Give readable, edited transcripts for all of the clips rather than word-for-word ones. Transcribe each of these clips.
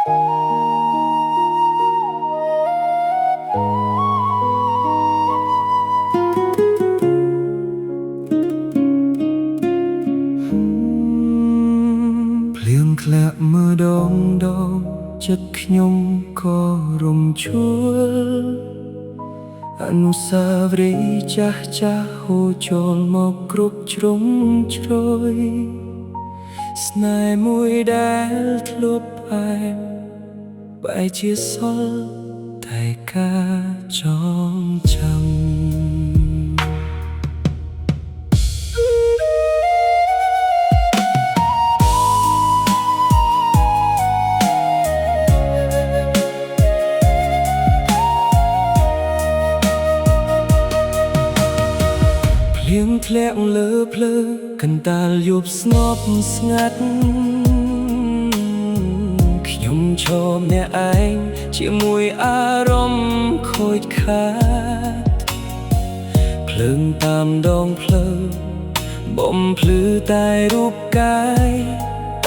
ភ្លៀងធ្លាក់មើលដងចិត្តខ្ញុំក៏រំជួលអនុស្សាវរីយ៍ចាស់ហូរចូលមកគ្រប់ជ្រុងជ្រោយស្នេហ៍មួយដែលធ្លាប់ផ្អែមបែរជាសល់តែការចងចាំភ្លៀងធ្លាក់លើភ្លើកន្តាលយប់ស្ងប់ស្ងាត់ខ្ញុំឈរម្នាក់ឯងជាមួយអារម្មណ៍ខូចខាតភ្លើងតាមដងផ្លូវបំភ្លឺតែរូបកាយ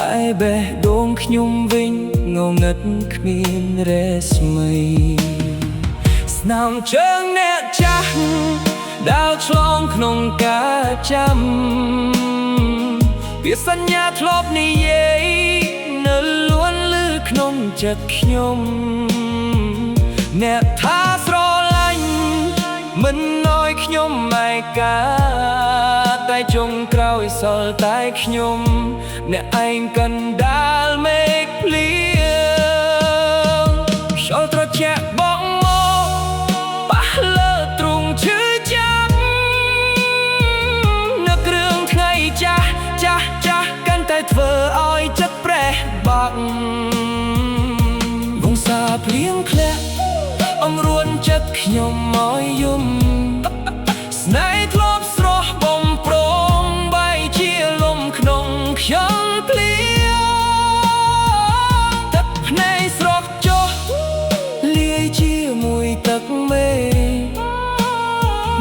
តែបេះដូងខ្ញុំវិញងងឹតគ្មានរស្មីស្នាមជើងអ្នកចាស់ដើរឆ្លងក្នុងការចាំវាសញ្ញាធ្លាប់និយាយនៅលួនលឺក្នុងចិត្តខ្ញុំអ្នកថាស្រឡាញ់មិនnóiខ្ញុំឯកាតែចុងក្រោយសល់តែខ្ញុំអ្នកឯងកណ្ដាលមេឃភ្លៀងខ្យល់ត្រជាក់បងមកប៉ះលើទ្រូងឈឺចាប់នឹករឿងថ្ងៃចាស់កាន់តែធ្វើឲ្យចិត្តប្រេះបាក់វង្សាភ្លៀងធ្លាក់អង្រួនចិត្តខ្ញុំឲ្យយំស្នេហ៍ធ្លាប់ស្រស់បំប្រងបែកជាលំក្នុងខ្យល់ភ្លៀងទឹកភ្នែកស្រស់ចុះលាយជាមួយទឹកមេ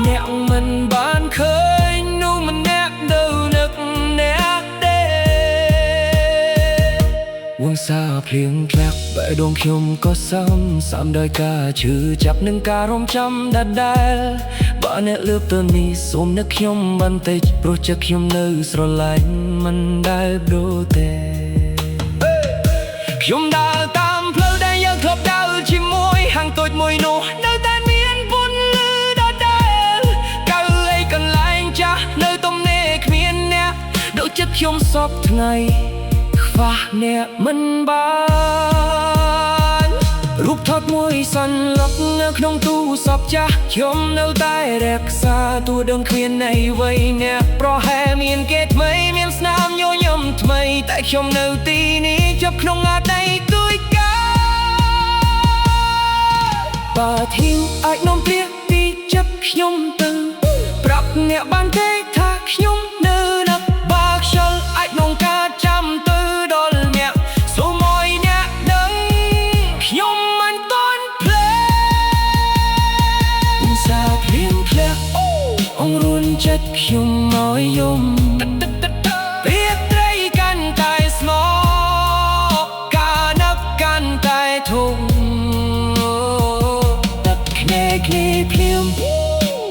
អ្នកមិនបានឃើញនោះម្នាក់នៅនឹកអ្នកទេវង្សាភ្លៀងធ្លាក់បេះដូងខ្ញុំក៏សាំដោយការឈឺចាប់នឹងការរំចាំដដែលបើអ្នកលើបទៅនេះសូមនឹកខ្ញុំបន្តិចព្រោះចិត្តខ្ញុំនៅស្រឡាញ់មិនដែលដូរទេខ្ញុំដើរតាមផ្លូវដែលយើងធ្លាប់ដើរជាមួយហាងតូចមួយនោះនៅតែមានពន្លឺដដែលកៅអីកន្លែងចាស់នៅទំនេរគ្មានអ្នកដូចចិត្តខ្ញុំសពថ្ងៃខ្វះអ្នកមិនបានរូបថតមួយសន្លឹកនៅក្នុងទូរស័ព្ទចាស់ខ្ញុំនៅតែរក្សាទូដឹងគ្មានន័យអ្វីអ្នកប្រហែលមានគេថ្មីមានស្នាមញញឹមថ្មីតែខ្ញុំនៅទីនេះជាប់ក្នុងអាដីទួយកាបើធីវអាចនាំព្រាពីចិត្តខ្ញុំទៅប្រាប់អ្នកបានទេថាខ្ញុំនៅណាបើខ្យល់អាចនាំការចាំទៅដល់អ្នកសូមឲ្យអ្នកដឹងខ្ញុំមិនតន់ភ្លេចសាភ្លៀងធ្លាក់អង្រួនចិត្តខ្ញុំឲ្យយំពេលត្រីកាន់តែស្មោការនឹកកាន់តែធំទឹកភ្នែកគ្នាភ្លាម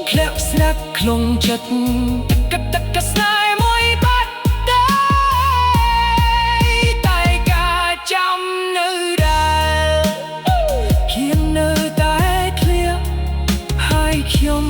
ធ្លាក់ស្លាក់ក្នុងចិត្តទឹកស្នេហ៍មួយបាត់តែការចាំនៅដែលខ្ញុំនៅតែឃ្លាហើយខ្ញុំ